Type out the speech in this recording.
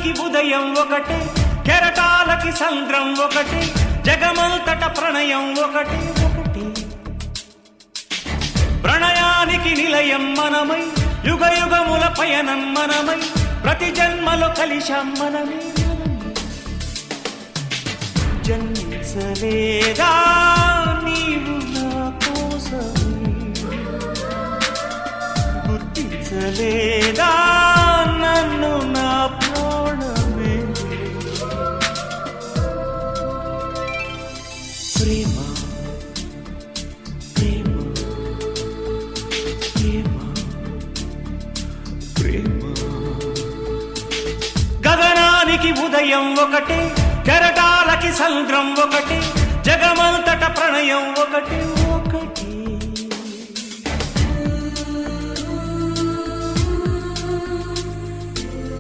గగనానికి ఉదయం ఒకటే, కెరటాలకి సంద్రం ఒకటే, జగమంతట ప్రణయం ఒకటే ఒకటి. ప్రణయానికి నిలయం మనమై, యుగ యుగముల పయనం మనమై, ప్రతి జన్మలో కలిశాం మనమే. జన్మించలేదా నీవు నా కోసమే, గుర్తించలేదా నన్ను నా ప్రాణమే. ప్రేమ ప్రేమ ప్రేమ ప్రేమ. గగనానికి ఉదయం ఒకటే, కెరటాలకి సంద్రం ఒకటి, జగమంతట ప్రణయం ఒకటి ఒకటి.